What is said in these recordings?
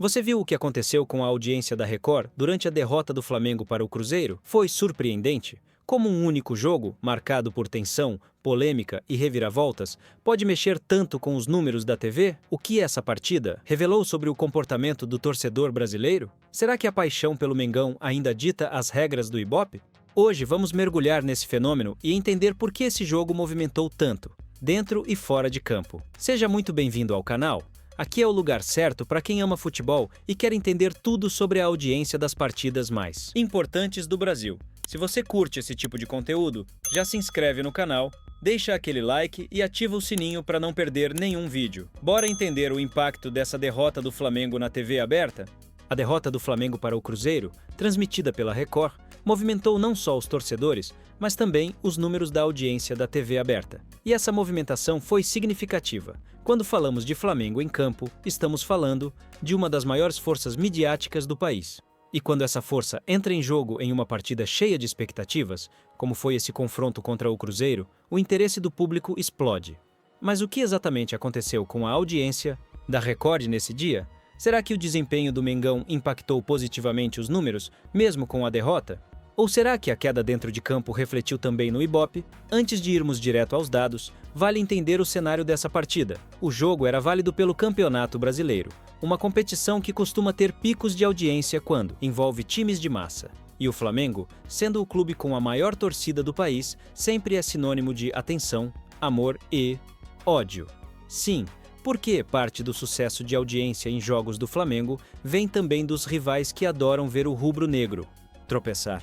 Você viu o que aconteceu com a audiência da Record durante a derrota do Flamengo para o Cruzeiro? Foi surpreendente. Como um único jogo, marcado por tensão, polêmica e reviravoltas, pode mexer tanto com os números da TV? O que essa partida revelou sobre o comportamento do torcedor brasileiro? Será que a paixão pelo Mengão ainda dita as regras do Ibope? Hoje vamos mergulhar nesse fenômeno e entender por que esse jogo movimentou tanto, dentro e fora de campo. Seja muito bem-vindo ao canal. Aqui é o lugar certo para quem ama futebol e quer entender tudo sobre a audiência das partidas mais importantes do Brasil. Se você curte esse tipo de conteúdo, já se inscreve no canal, deixa aquele like e ativa o sininho para não perder nenhum vídeo. Bora entender o impacto dessa derrota do Flamengo na TV aberta? A derrota do Flamengo para o Cruzeiro, transmitida pela Record, movimentou não só os torcedores, mas também os números da audiência da TV aberta. E essa movimentação foi significativa. Quando falamos de Flamengo em campo, estamos falando de uma das maiores forças midiáticas do país. E quando essa força entra em jogo em uma partida cheia de expectativas, como foi esse confronto contra o Cruzeiro, o interesse do público explode. Mas o que exatamente aconteceu com a audiência da Record nesse dia? Será que o desempenho do Mengão impactou positivamente os números, mesmo com a derrota? Ou será que a queda dentro de campo refletiu também no Ibope? Antes de irmos direto aos dados, vale entender o cenário dessa partida. O jogo era válido pelo Campeonato Brasileiro, uma competição que costuma ter picos de audiência quando envolve times de massa. E o Flamengo, sendo o clube com a maior torcida do país, sempre é sinônimo de atenção, amor e ódio. Sim, porque parte do sucesso de audiência em jogos do Flamengo vem também dos rivais que adoram ver o rubro-negro tropeçar.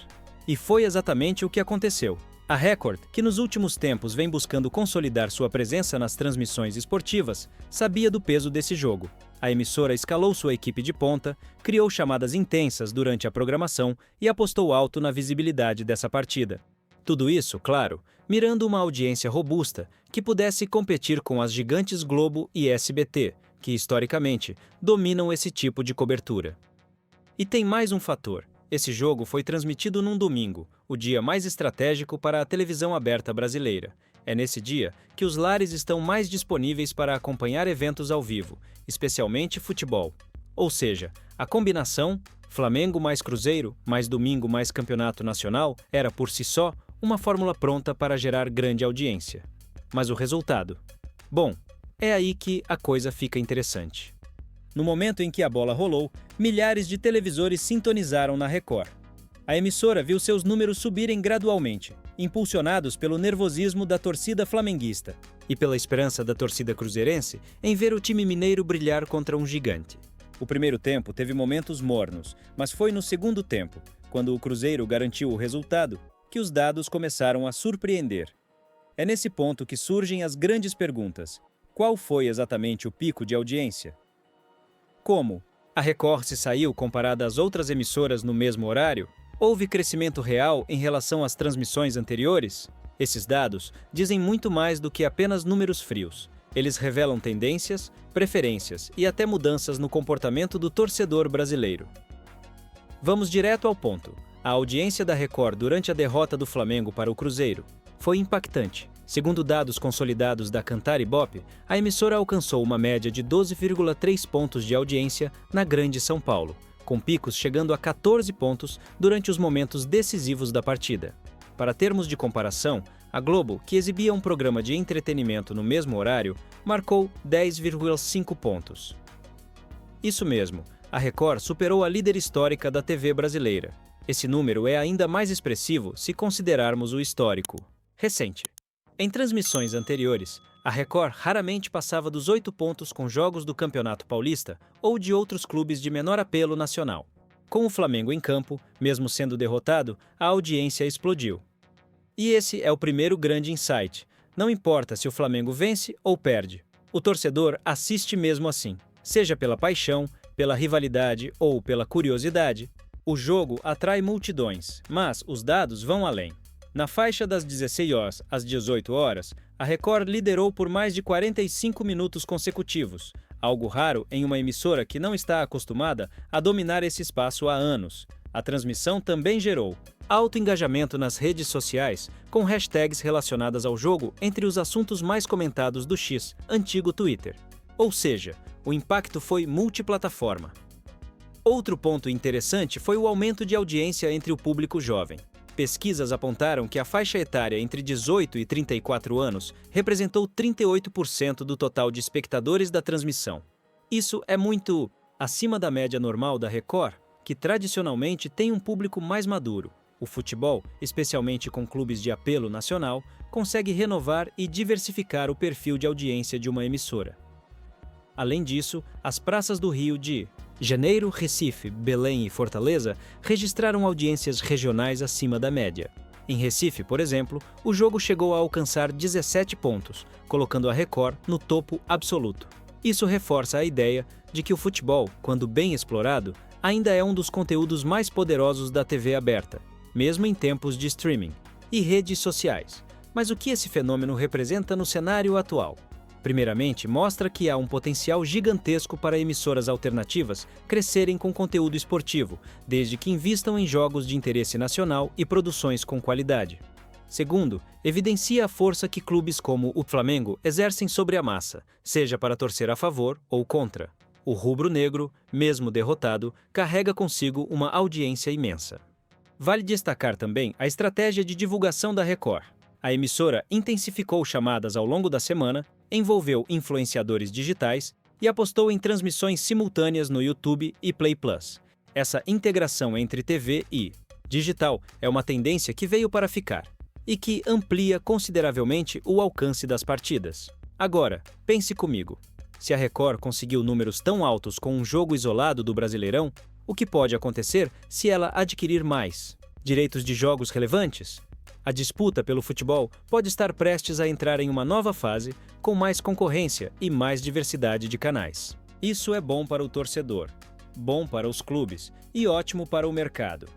E foi exatamente o que aconteceu. A Record, que nos últimos tempos vem buscando consolidar sua presença nas transmissões esportivas, sabia do peso desse jogo. A emissora escalou sua equipe de ponta, criou chamadas intensas durante a programação e apostou alto na visibilidade dessa partida. Tudo isso, claro, mirando uma audiência robusta que pudesse competir com as gigantes Globo e SBT, que historicamente dominam esse tipo de cobertura. E tem mais um fator. Esse jogo foi transmitido num domingo, o dia mais estratégico para a televisão aberta brasileira. É nesse dia que os lares estão mais disponíveis para acompanhar eventos ao vivo, especialmente futebol. Ou seja, a combinação Flamengo mais Cruzeiro, mais domingo mais Campeonato Nacional era por si só uma fórmula pronta para gerar grande audiência. Mas o resultado? Bom, é aí que a coisa fica interessante. No momento em que a bola rolou, milhares de televisores sintonizaram na Record. A emissora viu seus números subirem gradualmente, impulsionados pelo nervosismo da torcida flamenguista e pela esperança da torcida cruzeirense em ver o time mineiro brilhar contra um gigante. O primeiro tempo teve momentos mornos, mas foi no segundo tempo, quando o Cruzeiro garantiu o resultado, que os dados começaram a surpreender. É nesse ponto que surgem as grandes perguntas. Qual foi exatamente o pico de audiência? Como? A Record se saiu comparada às outras emissoras no mesmo horário? Houve crescimento real em relação às transmissões anteriores? Esses dados dizem muito mais do que apenas números frios. Eles revelam tendências, preferências e até mudanças no comportamento do torcedor brasileiro. Vamos direto ao ponto. A audiência da Record durante a derrota do Flamengo para o Cruzeiro foi impactante. Segundo dados consolidados da Kantar Ibope, a emissora alcançou uma média de 12,3 pontos de audiência na Grande São Paulo, com picos chegando a 14 pontos durante os momentos decisivos da partida. Para termos de comparação, a Globo, que exibia um programa de entretenimento no mesmo horário, marcou 10,5 pontos. Isso mesmo, a Record superou a líder histórica da TV brasileira. Esse número é ainda mais expressivo se considerarmos o histórico recente. Em transmissões anteriores, a Record raramente passava dos 8 pontos com jogos do Campeonato Paulista ou de outros clubes de menor apelo nacional. Com o Flamengo em campo, mesmo sendo derrotado, a audiência explodiu. E esse é o primeiro grande insight. Não importa se o Flamengo vence ou perde. O torcedor assiste mesmo assim. Seja pela paixão, pela rivalidade ou pela curiosidade, o jogo atrai multidões, mas os dados vão além. Na faixa das 16 horas às 18 horas, a Record liderou por mais de 45 minutos consecutivos, algo raro em uma emissora que não está acostumada a dominar esse espaço há anos. A transmissão também gerou alto engajamento nas redes sociais, com hashtags relacionadas ao jogo entre os assuntos mais comentados do X, antigo Twitter. Ou seja, o impacto foi multiplataforma. Outro ponto interessante foi o aumento de audiência entre o público jovem. Pesquisas apontaram que a faixa etária entre 18 e 34 anos representou 38% do total de espectadores da transmissão. Isso é muito acima da média normal da Record, que tradicionalmente tem um público mais maduro. O futebol, especialmente com clubes de apelo nacional, consegue renovar e diversificar o perfil de audiência de uma emissora. Além disso, as praças do Rio de Janeiro, Recife, Belém e Fortaleza registraram audiências regionais acima da média. Em Recife, por exemplo, o jogo chegou a alcançar 17 pontos, colocando a Record no topo absoluto. Isso reforça a ideia de que o futebol, quando bem explorado, ainda é um dos conteúdos mais poderosos da TV aberta, mesmo em tempos de streaming e redes sociais. Mas o que esse fenômeno representa no cenário atual? Primeiramente, mostra que há um potencial gigantesco para emissoras alternativas crescerem com conteúdo esportivo, desde que invistam em jogos de interesse nacional e produções com qualidade. Segundo, evidencia a força que clubes como o Flamengo exercem sobre a massa, seja para torcer a favor ou contra. O rubro-negro, mesmo derrotado, carrega consigo uma audiência imensa. Vale destacar também a estratégia de divulgação da Record. A emissora intensificou chamadas ao longo da semana, envolveu influenciadores digitais e apostou em transmissões simultâneas no YouTube e Play Plus. Essa integração entre TV e digital é uma tendência que veio para ficar e que amplia consideravelmente o alcance das partidas. Agora, pense comigo. Se a Record conseguiu números tão altos com um jogo isolado do Brasileirão, o que pode acontecer se ela adquirir mais direitos de jogos relevantes? A disputa pelo futebol pode estar prestes a entrar em uma nova fase, com mais concorrência e mais diversidade de canais. Isso é bom para o torcedor, bom para os clubes e ótimo para o mercado.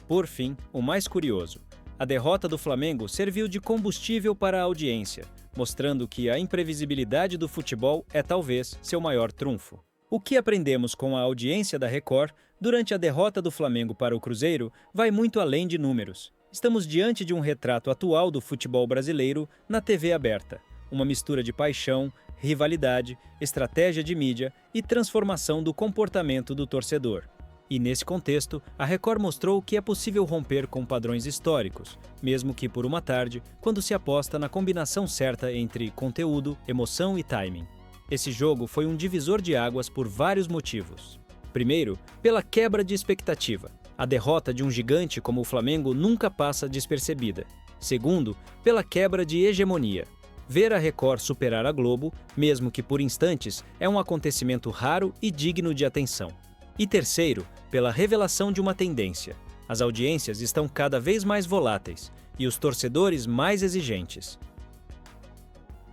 Por fim, o mais curioso: a derrota do Flamengo serviu de combustível para a audiência, mostrando que a imprevisibilidade do futebol é talvez seu maior trunfo. O que aprendemos com a audiência da Record durante a derrota do Flamengo para o Cruzeiro vai muito além de números. Estamos diante de um retrato atual do futebol brasileiro na TV aberta, uma mistura de paixão, rivalidade, estratégia de mídia e transformação do comportamento do torcedor. E nesse contexto, a Record mostrou que é possível romper com padrões históricos, mesmo que por uma tarde, quando se aposta na combinação certa entre conteúdo, emoção e timing. Esse jogo foi um divisor de águas por vários motivos. Primeiro, pela quebra de expectativa. A derrota de um gigante como o Flamengo nunca passa despercebida. Segundo, pela quebra de hegemonia. Ver a Record superar a Globo, mesmo que por instantes, é um acontecimento raro e digno de atenção. E terceiro, pela revelação de uma tendência. As audiências estão cada vez mais voláteis e os torcedores mais exigentes.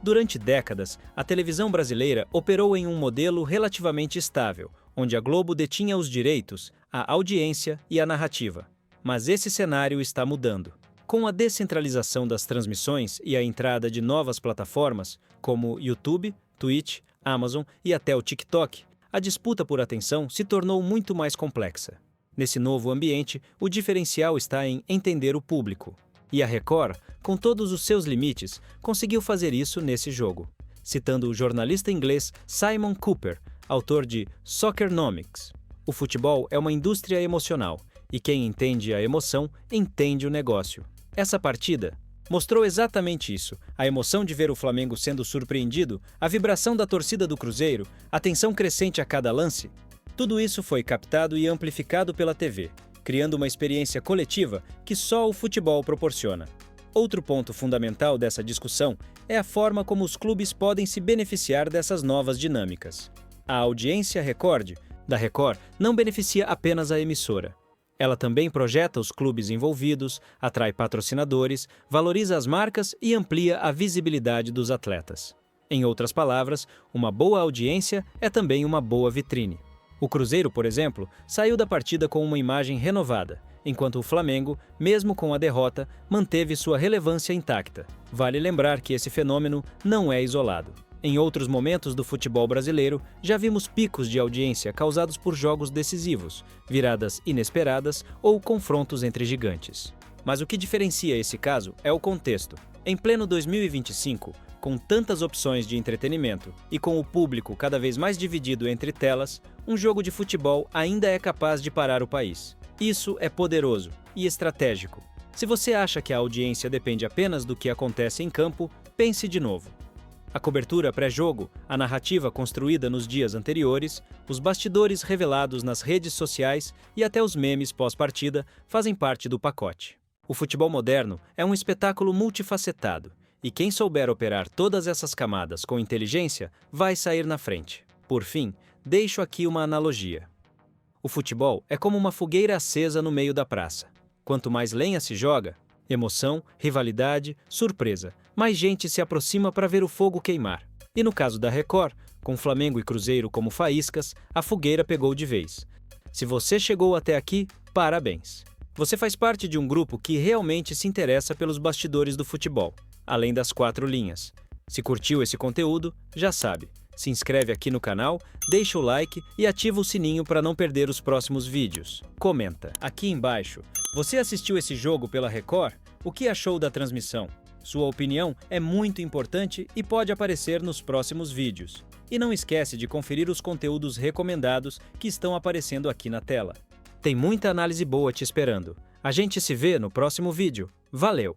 Durante décadas, a televisão brasileira operou em um modelo relativamente estável, onde a Globo detinha os direitos, a audiência e a narrativa. Mas esse cenário está mudando. Com a descentralização das transmissões e a entrada de novas plataformas, como YouTube, Twitch, Amazon e até o TikTok, a disputa por atenção se tornou muito mais complexa. Nesse novo ambiente, o diferencial está em entender o público. E a Record, com todos os seus limites, conseguiu fazer isso nesse jogo. Citando o jornalista inglês Simon Cooper, autor de Soccernomics: o futebol é uma indústria emocional, e quem entende a emoção, entende o negócio. Essa partida mostrou exatamente isso: a emoção de ver o Flamengo sendo surpreendido, a vibração da torcida do Cruzeiro, a tensão crescente a cada lance. Tudo isso foi captado e amplificado pela TV, criando uma experiência coletiva que só o futebol proporciona. Outro ponto fundamental dessa discussão é a forma como os clubes podem se beneficiar dessas novas dinâmicas. A audiência da Record não beneficia apenas a emissora. Ela também projeta os clubes envolvidos, atrai patrocinadores, valoriza as marcas e amplia a visibilidade dos atletas. Em outras palavras, uma boa audiência é também uma boa vitrine. O Cruzeiro, por exemplo, saiu da partida com uma imagem renovada, enquanto o Flamengo, mesmo com a derrota, manteve sua relevância intacta. Vale lembrar que esse fenômeno não é isolado. Em outros momentos do futebol brasileiro, já vimos picos de audiência causados por jogos decisivos, viradas inesperadas ou confrontos entre gigantes. Mas o que diferencia esse caso é o contexto. Em pleno 2025, com tantas opções de entretenimento e com o público cada vez mais dividido entre telas, um jogo de futebol ainda é capaz de parar o país. Isso é poderoso e estratégico. Se você acha que a audiência depende apenas do que acontece em campo, pense de novo. A cobertura pré-jogo, a narrativa construída nos dias anteriores, os bastidores revelados nas redes sociais e até os memes pós-partida fazem parte do pacote. O futebol moderno é um espetáculo multifacetado, e quem souber operar todas essas camadas com inteligência vai sair na frente. Por fim, deixo aqui uma analogia. O futebol é como uma fogueira acesa no meio da praça. Quanto mais lenha se joga, emoção, rivalidade, surpresa, mais gente se aproxima para ver o fogo queimar. E no caso da Record, com Flamengo e Cruzeiro como faíscas, a fogueira pegou de vez. Se você chegou até aqui, parabéns! Você faz parte de um grupo que realmente se interessa pelos bastidores do futebol, além das 4 linhas. Se curtiu esse conteúdo, já sabe, se inscreve aqui no canal, deixa o like e ativa o sininho para não perder os próximos vídeos. Comenta aqui embaixo. Você assistiu esse jogo pela Record? O que achou da transmissão? Sua opinião é muito importante e pode aparecer nos próximos vídeos. E não esquece de conferir os conteúdos recomendados que estão aparecendo aqui na tela. Tem muita análise boa te esperando. A gente se vê no próximo vídeo. Valeu!